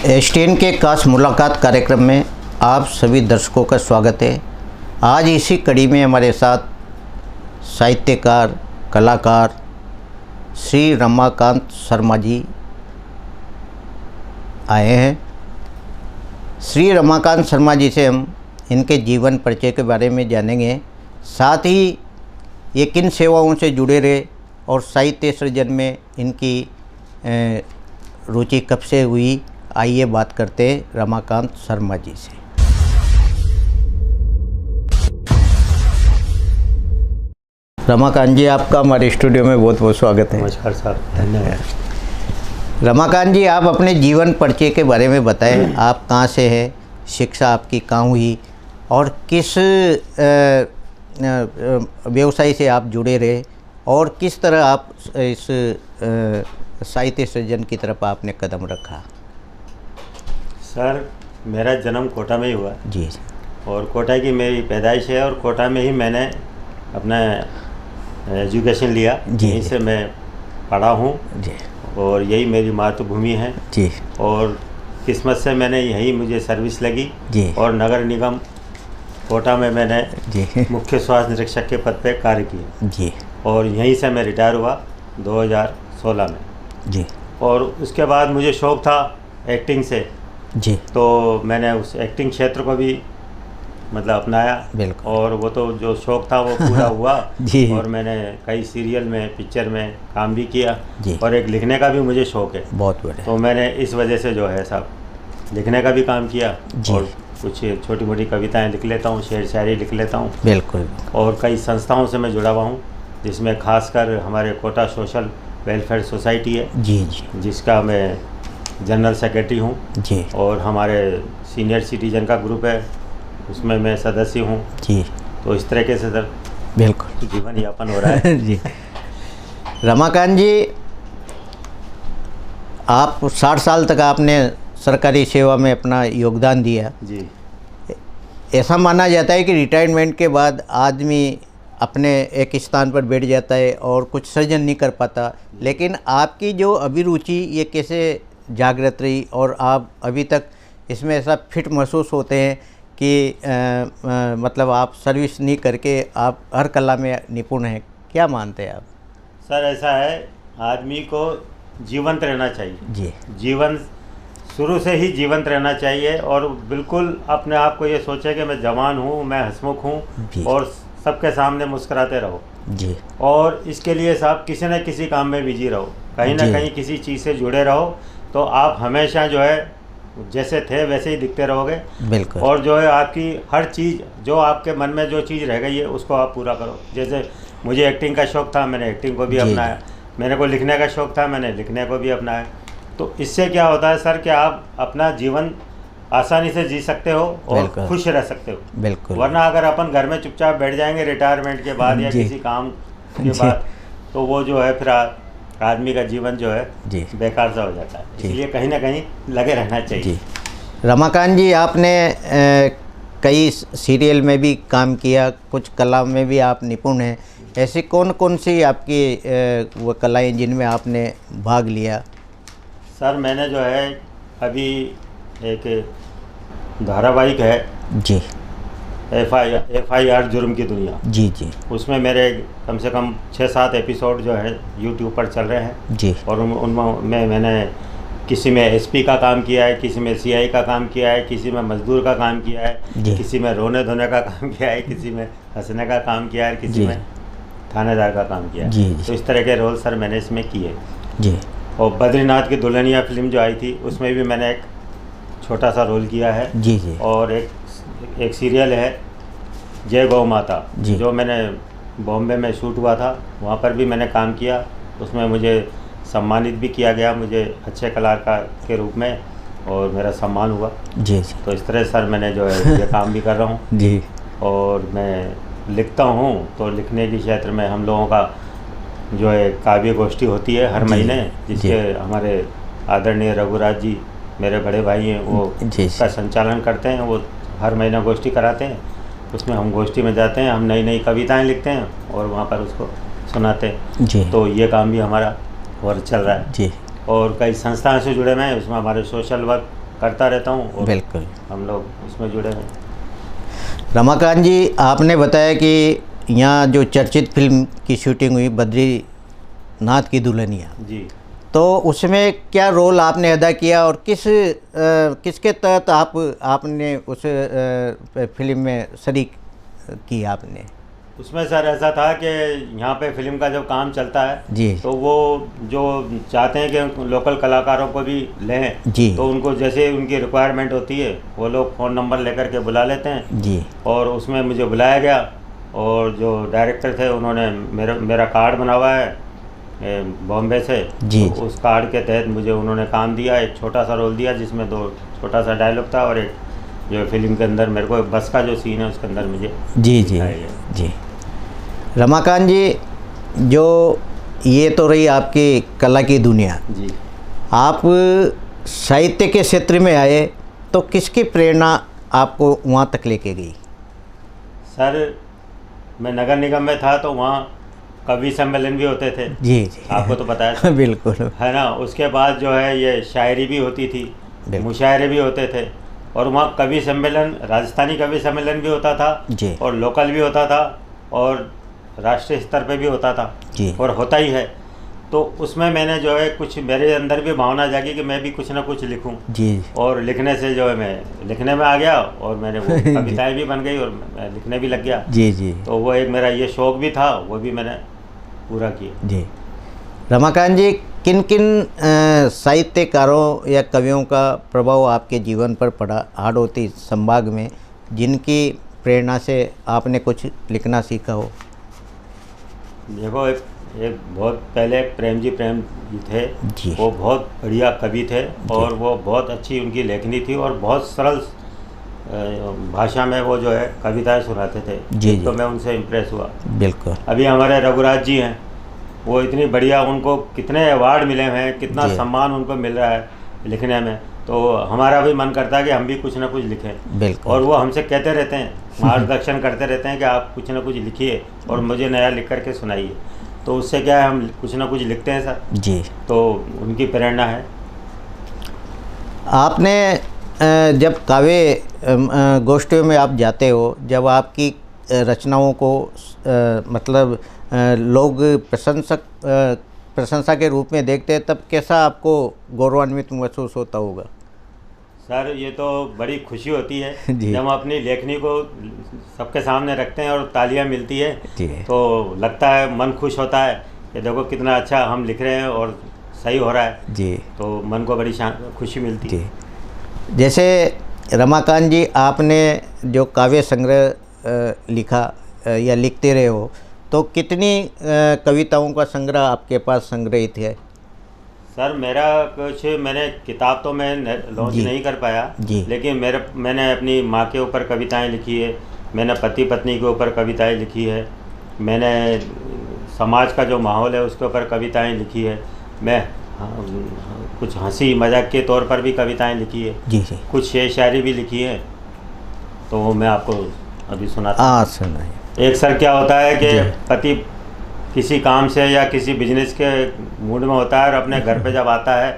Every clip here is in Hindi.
एस10 के खास मुलाकात कार्यक्रम में आप सभी दर्शकों का स्वागत है। आज इसी कड़ी में हमारे साथ साहित्यकार, कलाकार श्री रमाकांत शर्मा जी आए हैं। श्री रमाकांत शर्मा जी से हम इनके जीवन परिचय के बारे में जानेंगे, साथ ही ये किन सेवाओं से जुड़े रहे और साहित्य सृजन में इनकी रुचि कब से हुई। आइए बात करते हैं रमाकांत शर्मा जी से। रमाकांत जी, आपका हमारे स्टूडियो में बहुत बहुत स्वागत है। नमस्कार साहब, धन्यवाद। रमाकांत जी, आप अपने जीवन परिचय के बारे में बताएं। आप कहाँ से हैं, शिक्षा आपकी कहाँ हुई और किस व्यवसाय से आप जुड़े रहे और किस तरह आप इस साहित्य सृजन की तरफ आपने कदम रखा। सर, मेरा जन्म कोटा में ही हुआ जी, और कोटा की मेरी पैदाइश है और कोटा में ही मैंने अपना एजुकेशन लिया। यहीं से मैं पढ़ा हूँ जी, और यही मेरी मातृभूमि है जी। और किस्मत से मैंने यहीं मुझे सर्विस लगी जी। और नगर निगम कोटा में मैंने जी मुख्य स्वास्थ्य निरीक्षक के पद पे कार्य किया जी और यहीं से मैं रिटायर हुआ 2016 में जी। और उसके बाद मुझे शौक़ था एक्टिंग से जी, तो मैंने उस एक्टिंग क्षेत्र को भी मतलब अपनाया। बिल्कुल। और वो तो जो शौक़ था वो पूरा हुआ जी। और मैंने कई सीरियल में, पिक्चर में काम भी किया जी। और एक लिखने का भी मुझे शौक़ है। बहुत बढ़िया। तो मैंने इस वजह से जो है सब लिखने का भी काम किया जी। और कुछ छोटी मोटी कविताएं लिख लेता हूँ, शेर शायरी लिख लेता हूँ। बिल्कुल। और कई संस्थाओं से मैं जुड़ा हुआ हूँ, जिसमें खासकर हमारे कोटा सोशल वेलफेयर सोसाइटी है जी जी जिसका मैं जनरल सेक्रेटरी हूँ जी और हमारे सीनियर सिटीजन का ग्रुप है उसमें मैं सदस्य हूँ। जी, तो इस तरीके से सर बिल्कुल जीवन यापन हो रहा है। जी। रमाकांत जी, आप 60 साल तक आपने सरकारी सेवा में अपना योगदान दिया। जी। ऐसा माना जाता है कि रिटायरमेंट के बाद आदमी अपने एक स्थान पर बैठ जाता है और कुछ सृजन नहीं कर पाता, लेकिन आपकी जो अभिरुचि ये कैसे जागृत रही और आप अभी तक इसमें ऐसा फिट महसूस होते हैं कि मतलब आप सर्विस नहीं करके आप हर कला में निपुण हैं। क्या मानते हैं आप? सर, ऐसा है, आदमी को जीवंत रहना चाहिए। जी। जीवन शुरू से ही जीवंत रहना चाहिए और बिल्कुल अपने आप को ये सोचे कि मैं जवान हूँ, मैं हंसमुख हूँ और सबके सामने मुस्कुराते रहो। जी। और इसके लिए साहब किसी न किसी काम में बिजी रहो, कहीं ना कहीं किसी चीज़ से जुड़े रहो, तो आप हमेशा जो है जैसे थे वैसे ही दिखते रहोगे। बिल्कुल। और जो है आपकी हर चीज़, जो आपके मन में जो चीज़ रह गई है उसको आप पूरा करो। जैसे मुझे एक्टिंग का शौक़ था, मैंने एक्टिंग को भी अपनाया। मेरे को लिखने का शौक़ था, मैंने लिखने को भी अपनाया। तो इससे क्या होता है सर कि आप अपना जीवन आसानी से जी सकते हो और खुश रह सकते हो। बिल्कुल। वरना अगर अपन घर में चुपचाप बैठ जाएंगे रिटायरमेंट के बाद या किसी काम के बाद, तो वो जो है फिर आदमी का जीवन जो है बेकार सा हो जाता है। इसलिए कहीं ना कहीं लगे रहना चाहिए। जी। रमाकांत जी, आपने कई सीरियल में भी काम किया, कुछ कला में भी आप निपुण हैं। ऐसी कौन कौन सी आपकी वो कलाएं जिनमें आपने भाग लिया? सर, मैंने जो है अभी एक धारावाहिक है जी, FIR जुर्म की दुनिया। जी जी। उसमें मेरे कम से कम 6-7 एपिसोड जो है यूट्यूब पर चल रहे हैं जी। और उनमें मैंने किसी में SP का काम किया है, किसी में CI का काम किया है, किसी में मजदूर का काम किया है, किसी में रोने धोने का काम किया है, किसी में हंसने का काम किया है, किसी में थानेदार का काम किया है। जी। तो इस तरह के रोल सर मैंने इसमें किए। जी। और बद्रीनाथ की दुल्हनिया फिल्म जो आई थी उसमें भी मैंने एक छोटा सा रोल किया है। जी जी। और एक सीरियल है जय गौ माता, जो मैंने बॉम्बे में शूट हुआ था, वहाँ पर भी मैंने काम किया। उसमें मुझे सम्मानित भी किया गया, मुझे अच्छे कलाकार के रूप में, और मेरा सम्मान हुआ। जी जी। तो इस तरह सर मैंने जो है ये काम भी कर रहा हूँ। जी। और मैं लिखता हूँ, तो लिखने के क्षेत्र में हम लोगों का जो है काव्य गोष्ठी होती है हर महीने, जिसके हमारे आदरणीय रघुराज जी मेरे बड़े भाई हैं, वो इसका संचालन करते हैं। वो हर महीना गोष्ठी कराते हैं, उसमें हम गोष्ठी में जाते हैं, हम नई नई कविताएं लिखते हैं और वहाँ पर उसको सुनाते हैं जी। तो ये काम भी हमारा और चल रहा है जी। और कई संस्थाओं से जुड़े हुए हैं। उसमें हमारे सोशल वर्क करता रहता हूँ और बिल्कुल। हम लोग उसमें जुड़े हैं। रमाकांत जी, आपने बताया कि यहाँ जो चर्चित फिल्म की शूटिंग हुई बद्रीनाथ की दुल्हनिया, जी, तो उसमें क्या रोल आपने अदा किया और किसके तहत आपने उस फिल्म में शरीक की आपने? उसमें सर ऐसा था कि यहाँ पे फिल्म का जब काम चलता है जी तो वो जो चाहते हैं कि लोकल कलाकारों को भी लें, जी तो उनको जैसे उनकी रिक्वायरमेंट होती है वो लोग फ़ोन नंबर लेकर के बुला लेते हैं। जी और उसमें मुझे बुलाया गया और जो डायरेक्टर थे उन्होंने मेरा कार्ड बना हुआ है बॉम्बे से, जी तो उस कार्ड के तहत मुझे उन्होंने काम दिया, एक छोटा सा रोल दिया जिसमें 2 छोटा सा डायलॉग था और एक जो फिल्म के अंदर मेरे को बस का जो सीन है उसके अंदर मुझे जी जी दिखाया गया। जी। रमाकांत जी, जो ये तो रही आपकी कला की दुनिया, जी, आप साहित्य के क्षेत्र में आए तो किसकी प्रेरणा आपको वहाँ तक लेके गई? सर मैं नगर निगम में था तो वहाँ कवि सम्मेलन भी होते थे, जी जी आपको तो पता है बिल्कुल। है ना। उसके बाद जो है ये शायरी भी होती थी, बिल्कुल। मुशायरे भी होते थे और वहाँ कवि सम्मेलन, राजस्थानी कवि सम्मेलन भी होता था जी और लोकल भी होता था और राष्ट्रीय स्तर पे भी होता था जी और होता ही है। तो उसमें मैंने जो है कुछ मेरे अंदर भी भावना जागी कि मैं भी कुछ ना कुछ लिखूं, जी और लिखने से जो है मैं लिखने में आ गया और मैंने वो कविताएं भी बन गई और मैं लिखने भी लग गया। जी जी तो वो एक मेरा ये शौक़ भी था, वो भी मैंने पूरा किया। जी। रमाकांत जी, किन किन साहित्यकारों या कवियों का प्रभाव आपके जीवन पर पड़ा हाड़ौती संभाग में, जिनकी प्रेरणा से आपने कुछ लिखना सीखा हो? देखो एक बहुत पहले एक प्रेम जी थे जी। वो बहुत बढ़िया कवि थे और वो बहुत अच्छी उनकी लेखनी थी और बहुत सरल भाषा में वो जो है कविताएं सुनाते थे। जी तो जी मैं उनसे इम्प्रेस हुआ। बिल्कुल। अभी हमारे रघुराज जी हैं, वो इतनी बढ़िया, उनको कितने अवार्ड मिले हैं, कितना जी। सम्मान उनको मिल रहा है लिखने में, तो हमारा भी मन करता है कि हम भी कुछ ना कुछ लिखें। बिल्कुल। और वो हमसे कहते रहते हैं, मार्गदर्शन करते रहते हैं कि आप कुछ ना कुछ लिखिए और मुझे नया लिख करके सुनाइए। तो उससे क्या है, हम कुछ ना कुछ लिखते हैं सर। जी। तो उनकी प्रेरणा है। आपने जब काव्य गोष्ठियों में आप जाते हो, जब आपकी रचनाओं को मतलब लोग प्रशंसा के रूप में देखते हैं, तब कैसा आपको गौरवान्वित महसूस होता होगा? सर ये तो बड़ी खुशी होती है जी। जब हम अपनी लेखनी को सबके सामने रखते हैं और तालियां मिलती है, जी। तो लगता है, मन खुश होता है कि देखो कितना अच्छा हम लिख रहे हैं और सही हो रहा है। जी। तो मन को बड़ी खुशी मिलती है। जी। जैसे रमाकांत जी, आपने जो काव्य संग्रह लिखा या लिखते रहे हो, तो कितनी कविताओं का संग्रह आपके पास संग्रहित है? सर मेरा कुछ, मैंने किताब तो मैं लॉन्च नहीं कर पाया, लेकिन मैंने अपनी माँ के ऊपर कविताएं लिखी है, मैंने पति पत्नी के ऊपर कविताएं लिखी है, मैंने समाज का जो माहौल है उसके ऊपर कविताएं लिखी है, मैं कुछ हंसी मजाक के तौर पर भी कविताएं लिखी है, जी जी, कुछ शेर शायरी भी लिखी है। तो वो मैं आपको अभी सुनाता हूँ। सुनाइए। एक सर क्या होता है कि पति किसी काम से या किसी बिजनेस के मूड में होता है और अपने घर पे जब आता है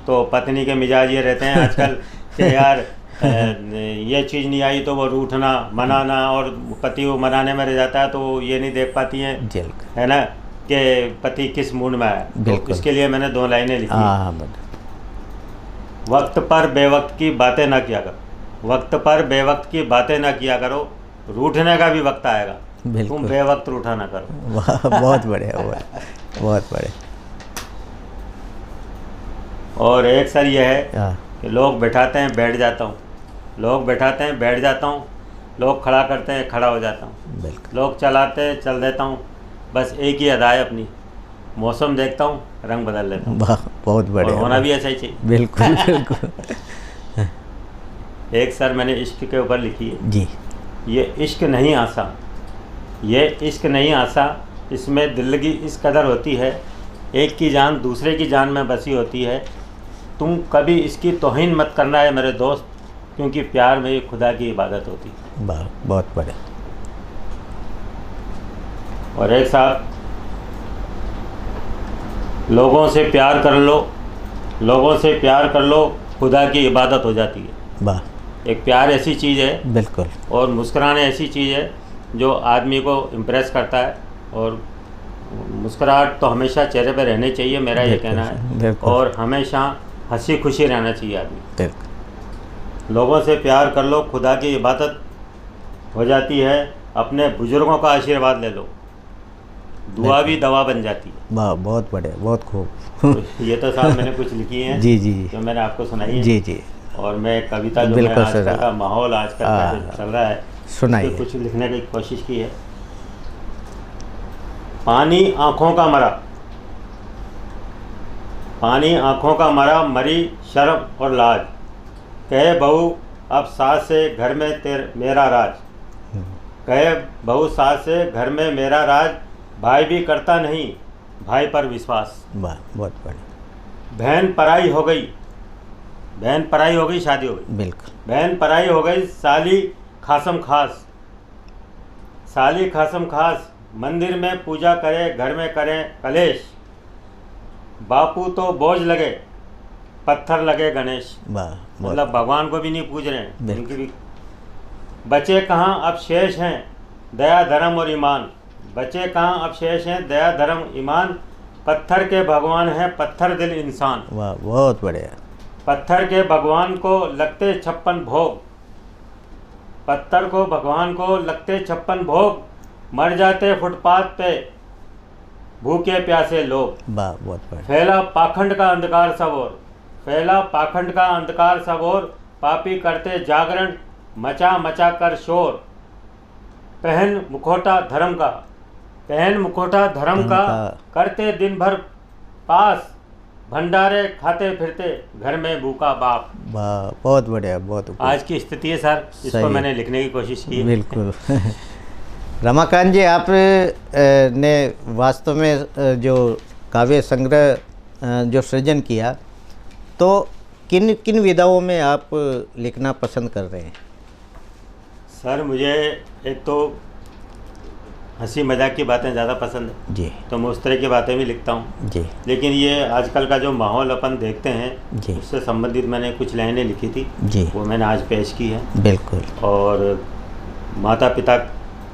तो पत्नी के मिजाज ये रहते हैं आजकल कि यार ये चीज़ नहीं आई तो वो रूठना मनाना, और पति वो मनाने में रह जाता है तो ये नहीं देख पाती हैं, है ना, कि पति किस मूड में है। तो इसके लिए मैंने 2 लाइनें लिखी। वक्त पर बेवक्त की बातें ना किया करो, वक्त पर बेवक्त की बातें ना किया करो, रूठने का भी वक्त आएगा, तुम बेवक्त रूठा ना करो। बहुत बढ़िया, बहुत बढ़िया। और एक सर ये है कि लोग बैठाते हैं बैठ जाता हूँ, लोग बैठाते हैं बैठ जाता हूँ, लोग खड़ा करते हैं खड़ा हो जाता हूँ, लोग चलाते हैं चल देता हूँ, बस एक ही अदा है अपनी, मौसम देखता हूँ रंग बदल लेता हूँ। बहुत बढ़िया। और होना भी ऐसा ही चाहिए। बिल्कुल बिल्कुल। एक सर मैंने इश्क के ऊपर लिखी है जी। ये इश्क नहीं आसा, ये इश्क नहीं आसा, इसमें दिल्लगी इस कदर होती है, एक की जान दूसरे की जान में बसी होती है, तुम कभी इसकी तौहीन मत करना है मेरे दोस्त, क्योंकि प्यार में खुदा की इबादत होती है। बहुत बढ़िया। और एक साहब, लोगों से प्यार कर लो, लोगों से प्यार कर लो, खुदा की इबादत हो जाती है। वाह, एक प्यार ऐसी चीज़ है बिल्कुल। और मुस्कुराना ऐसी चीज़ है जो आदमी को इम्प्रेस करता है, और मुस्कुराहट तो हमेशा चेहरे पे रहनी चाहिए, मेरा ये कहना है। बिल्कुल। और हमेशा हंसी खुशी रहना चाहिए आदमी। बिल्कुल। लोगों से प्यार कर लो, खुदा की इबादत हो जाती है। अपने बुजुर्गों का आशीर्वाद ले लो, दुआ भी दवा बन जाती है। वाह, बहुत बढ़िया, बहुत खूब। तो ये तो साहब मैंने कुछ लिखी हैं जी जी जो मैंने आपको सुनाई है। जी जी, और मैं कविता जो मैं बिल्कुल आजकल सर। का माहौल आजकल का जो चल रहा है सुनाइए। उसपे कुछ लिखने की कोशिश की है। पानी आँखों का मरा, पानी आँखों का मरा, मरी शर्म और लाज, कहे बहू अब सास से घर में मेरा राज, कहे बहू सास से घर में मेरा राज, भाई भी करता नहीं भाई पर विश्वास। वाह, बहुत बढ़िया। बहन पराई हो गई, बहन पराई हो गई, शादी हो गई, बिल्कुल। बहन पराई हो गई, साली खासम खास, साली खासम खास, मंदिर में पूजा करे घर में करें कलेश, बापू तो बोझ लगे पत्थर लगे गणेश। वाह, मतलब भगवान को भी नहीं पूज रहे हैं, बिल्कुल। उनकी भी। बचे कहाँ अब शेष हैं दया धर्म और ईमान, बचे कहाँ अब शेष हैं दया धर्म ईमान, पत्थर के भगवान हैं पत्थर दिल इंसान, वाह, बहुत बढ़िया। पत्थर के भगवान को लगते 56 भोग, पत्थर को भगवान को लगते 56 भोग, मर जाते फुटपाथ पे भूखे प्यासे लोग। वाह, बहुत बढ़िया। फैला पाखंड का अंधकार सब ओर, फैला पाखंड का अंधकार सब ओर, पापी करते जागरण मचा मचा कर शोर, पहन मुखोटा धर्म का, पहन मुखोटा धर्म का, करते दिन भर पास, भंडारे खाते फिरते घर में भूखा बाप। वाह, बहुत बढ़िया, बहुत बढ़िया। आज की स्थिति है सर, इसको मैंने लिखने की कोशिश की है। बिल्कुल। रमाकांत जी, आप ने वास्तव में जो काव्य संग्रह जो सृजन किया, तो किन किन विधाओं में आप लिखना पसंद कर रहे हैं? सर मुझे एक तो हंसी मजाक की बातें ज़्यादा पसंद है जी, तो मैं उस तरह की बातें भी लिखता हूँ जी लेकिन ये आजकल का जो माहौल अपन देखते हैं जी, उससे संबंधित मैंने कुछ लाइनें लिखी थी जी, वो मैंने आज पेश की है। बिल्कुल। और माता पिता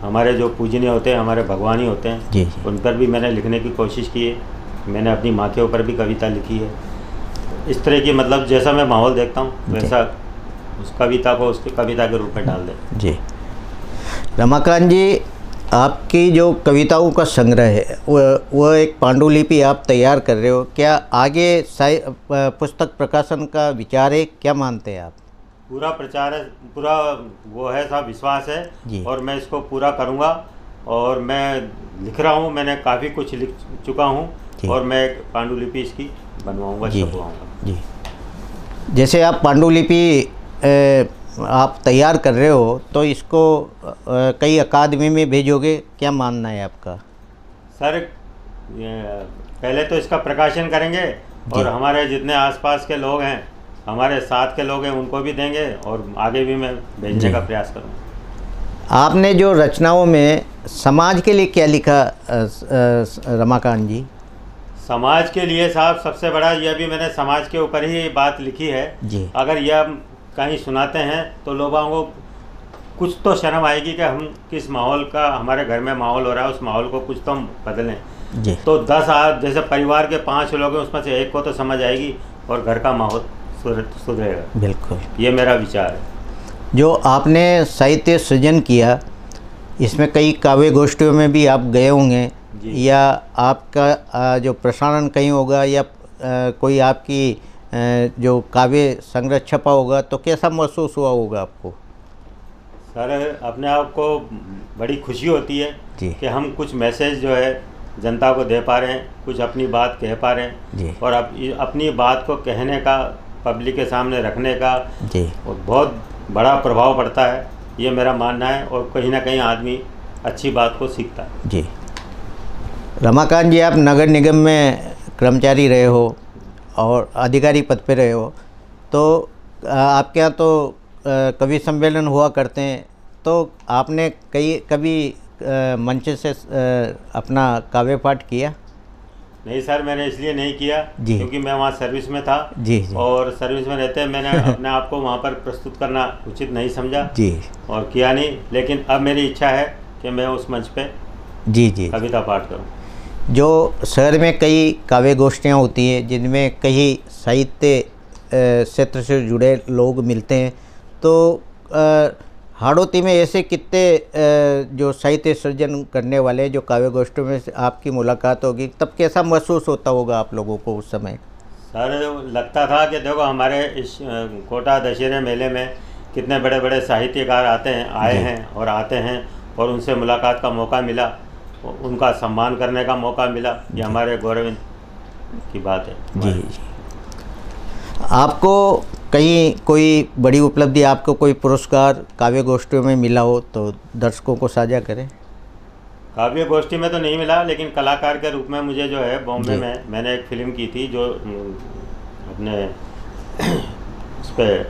हमारे जो पूजनीय होते हैं, हमारे भगवान ही होते हैं, जी जी, उन पर भी मैंने लिखने की कोशिश की है। मैंने अपनी माँ के ऊपर भी कविता लिखी है। इस तरह की मतलब जैसा मैं माहौल देखता हूँ वैसा उस कविता को उसके कविता के रूप में डाल दें। जी। रमाकांत जी, आपकी जो कविताओं का संग्रह है वह एक पांडुलिपि आप तैयार कर रहे हो, क्या आगे पुस्तक प्रकाशन का विचार है, क्या मानते हैं आप? पूरा प्रचार है, पूरा वो है, सब विश्वास जी। है और मैं इसको पूरा करूँगा। और मैं लिख रहा हूँ, मैंने काफ़ी कुछ लिख चुका हूँ और मैं एक पांडुलिपि इसकी बनवाऊँगा, छपवाऊँगा। जी, जैसे आप पांडुलिपि आप तैयार कर रहे हो तो इसको कई अकादमी में भेजोगे, क्या मानना है आपका? सर पहले तो इसका प्रकाशन करेंगे और हमारे जितने आसपास के लोग हैं, हमारे साथ के लोग हैं, उनको भी देंगे और आगे भी मैं भेजने का प्रयास करूँगा। आपने जो रचनाओं में समाज के लिए क्या लिखा रमाकांत जी? समाज के लिए साहब सबसे बड़ा यह भी मैंने समाज के ऊपर ही बात लिखी है जी। अगर यह कहीं सुनाते हैं तो लोगों को कुछ तो शर्म आएगी कि हम किस माहौल का हमारे घर में माहौल हो रहा है, उस माहौल को कुछ तो हम बदलें जी। तो 10 जैसे परिवार के 5 लोग हैं उसमें से एक को तो समझ आएगी और घर का माहौल सुधरेगा। बिल्कुल, ये मेरा विचार है। जो आपने साहित्य सृजन किया, इसमें कई काव्य गोष्ठियों में भी आप गए होंगे या आपका जो प्रसारण कहीं होगा या कोई आपकी जो काव्य संग्रह छपा होगा, तो कैसा महसूस हुआ होगा आपको? सर अपने आप को बड़ी खुशी होती है कि हम कुछ मैसेज जो है जनता को दे पा रहे हैं, कुछ अपनी बात कह पा रहे हैं और अपनी बात को कहने का, पब्लिक के सामने रखने का और बहुत बड़ा प्रभाव पड़ता है, ये मेरा मानना है। और कहीं ना कहीं आदमी अच्छी बात को सीखता है। जी। रमाकांत जी, आप नगर निगम में कर्मचारी रहे हो और अधिकारी पद पे रहे हो, तो आपके यहाँ तो कवि सम्मेलन हुआ करते हैं, तो आपने कभी मंच से अपना काव्य पाठ किया? नहीं सर, मैंने इसलिए नहीं किया जी। क्योंकि मैं वहाँ सर्विस में था जी जी और सर्विस में रहते मैंने अपने आप को वहाँ पर प्रस्तुत करना उचित नहीं समझा जी और किया नहीं। लेकिन अब मेरी इच्छा है कि मैं उस मंच पे जी जी। कविता पाठ करूँ। जो शहर में कई काव्य गोष्ठियाँ होती हैं जिनमें कई साहित्य क्षेत्र से जुड़े लोग मिलते हैं, तो हाड़ौती में ऐसे कितने जो साहित्य सृजन करने वाले जो काव्य गोष्ठियों में से आपकी मुलाकात होगी, तब कैसा महसूस होता होगा आप लोगों को उस समय? सर लगता था कि देखो हमारे इस कोटा दशहरे मेले में कितने बड़े बड़े साहित्यकार आए हैं और आते हैं और उनसे मुलाकात का मौका मिला, उनका सम्मान करने का मौका मिला, ये हमारे गौरव की बात है। जी जी। आपको कहीं कोई बड़ी उपलब्धि, आपको कोई पुरस्कार काव्य गोष्ठियों में मिला हो तो दर्शकों को साझा करें। काव्य गोष्ठी में तो नहीं मिला, लेकिन कलाकार के रूप में मुझे जो है बॉम्बे में मैंने एक फिल्म की थी जो अपने उस पर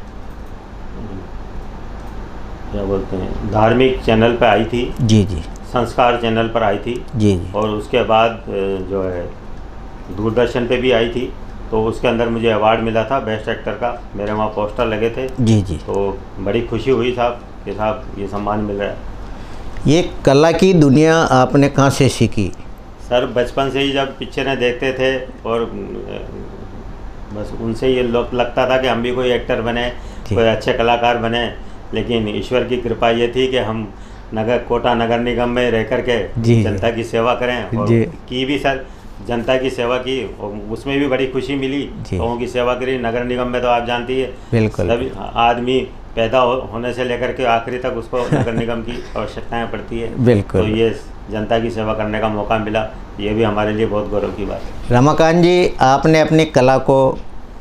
क्या बोलते हैं, धार्मिक चैनल पर आई थी। जी जी। संस्कार चैनल पर आई थी। जी जी। और उसके बाद जो है दूरदर्शन पे भी आई थी, तो उसके अंदर मुझे अवार्ड मिला था बेस्ट एक्टर का। मेरे वहाँ पोस्टर लगे थे। जी जी। तो बड़ी खुशी हुई साहब कि साहब ये सम्मान मिल रहा है। ये कला की दुनिया आपने कहाँ से सीखी? सर बचपन से ही जब पिक्चरें देखते थे और बस उनसे ये लगता था कि हम भी कोई एक्टर बने, कोई अच्छे कलाकार बने। लेकिन ईश्वर की कृपा ये थी कि हम कोटा नगर निगम में रह कर के जनता की सेवा करें, और की भी सर जनता की सेवा की, और उसमें भी बड़ी खुशी मिली। लोगों की सेवा करी। नगर निगम में तो आप जानती है बिल्कुल सभी आदमी पैदा होने से लेकर के आखिरी तक उसको नगर निगम की आवश्यकताएं पड़ती है। बिल्कुल। तो ये जनता की सेवा करने का मौका मिला, ये भी हमारे लिए बहुत गौरव की बात है। रमाकांत जी, आपने अपनी कला को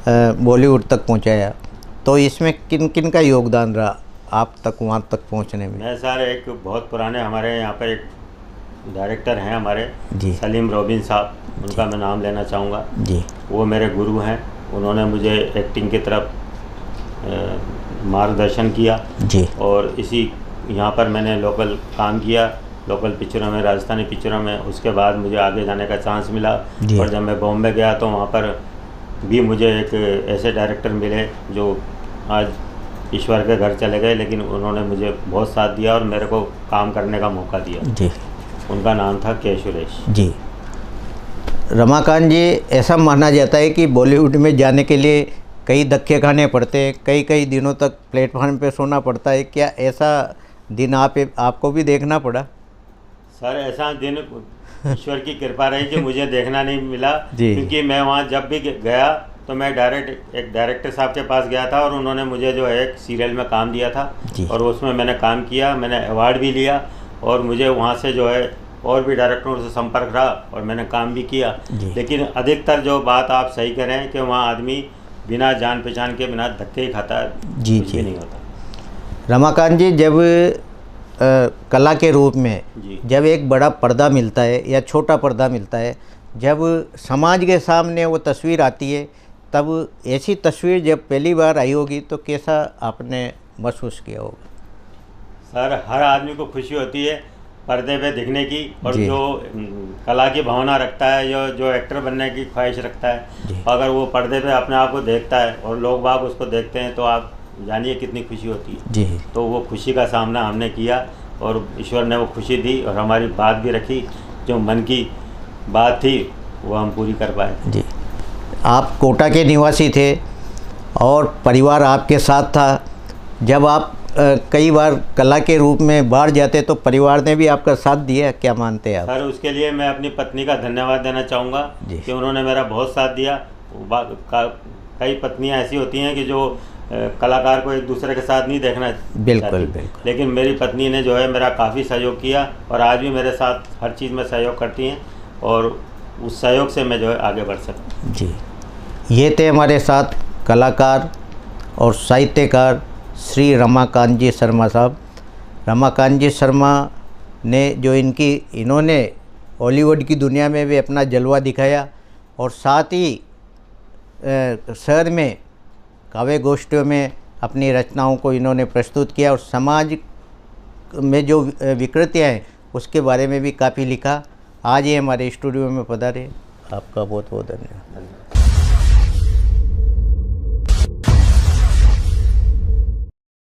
बॉलीवुड तक पहुंचाया, तो इसमें किन किन का योगदान रहा आप तक वहां तक पहुंचने में? मैं सर एक बहुत पुराने हमारे यहाँ पर एक डायरेक्टर हैं हमारे जी, सलीम रोबिन साहब, उनका मैं नाम लेना चाहूँगा जी। वो मेरे गुरु हैं। उन्होंने मुझे एक्टिंग की तरफ मार्गदर्शन किया जी। और इसी यहाँ पर मैंने लोकल काम किया, लोकल पिक्चरों में, राजस्थानी पिक्चरों में। उसके बाद मुझे आगे जाने का चांस मिला और जब मैं बॉम्बे गया तो वहाँ पर भी मुझे एक ऐसे डायरेक्टर मिले जो आज ईश्वर के घर चले गए, लेकिन उन्होंने मुझे बहुत साथ दिया और मेरे को काम करने का मौका दिया। जी। उनका नाम था के सुरेश जी। रमाकांत जी, ऐसा माना जाता है कि बॉलीवुड में जाने के लिए कई धक्के खाने पड़ते हैं, कई कई दिनों तक प्लेटफॉर्म पे सोना पड़ता है। क्या ऐसा दिन आपको भी देखना पड़ा? सर ऐसा दिन ईश्वर की कृपा रही कि मुझे देखना नहीं मिला, क्योंकि मैं वहाँ जब भी गया तो मैं डायरेक्ट एक डायरेक्टर साहब के पास गया था और उन्होंने मुझे जो है एक सीरियल में काम दिया था और उसमें मैंने काम किया, मैंने अवार्ड भी लिया और मुझे वहाँ से जो है और भी डायरेक्टरों से संपर्क रहा और मैंने काम भी किया। लेकिन अधिकतर जो बात आप सही कह रहे हैं कि वहाँ आदमी बिना जान पहचान के, बिना धक्के ही खाता है, कुछ भी नहीं होता। रमाकांत जी, जब कला के रूप में जब एक बड़ा पर्दा मिलता है या छोटा पर्दा मिलता है, जब समाज के सामने वो तस्वीर आती है, तब ऐसी तस्वीर जब पहली बार आई होगी तो कैसा आपने महसूस किया होगा? सर हर आदमी को खुशी होती है पर्दे पे दिखने की, और जो कला की भावना रखता है, जो एक्टर बनने की ख्वाहिश रखता है, अगर वो पर्दे पे अपने आप को देखता है और लोग बाग उसको देखते हैं तो आप जानिए कितनी खुशी होती है। जी। तो वो खुशी का सामना हमने किया और ईश्वर ने वो खुशी दी और हमारी बात भी रखी, जो मन की बात थी वो हम पूरी कर पाए। जी। आप कोटा के निवासी थे और परिवार आपके साथ था। जब आप कई बार कला के रूप में बाहर जाते तो परिवार ने भी आपका साथ दिया, क्या मानते हैं आप? सर उसके लिए मैं अपनी पत्नी का धन्यवाद देना चाहूँगा कि उन्होंने मेरा बहुत साथ दिया। कई पत्नियाँ ऐसी होती हैं कि जो कलाकार को एक दूसरे के साथ नहीं देखना चाहती, लेकिन मेरी पत्नी ने जो है मेरा काफ़ी सहयोग किया और आज भी मेरे साथ हर चीज़ में सहयोग करती हैं और उस सहयोग से मैं जो है आगे बढ़ सकूँ। जी। ये थे हमारे साथ कलाकार और साहित्यकार श्री रमाकांत जी शर्मा साहब। रमाकांत जी शर्मा ने जो इन्होंने हॉलीवुड की दुनिया में भी अपना जलवा दिखाया और साथ ही शहर में काव्य गोष्ठियों में अपनी रचनाओं को इन्होंने प्रस्तुत किया और समाज में जो विकृतियाँ हैं उसके बारे में भी काफ़ी लिखा। आज ये हमारे स्टूडियो में पधारे। आपका बहुत बहुत धन्यवाद। धन्यवाद।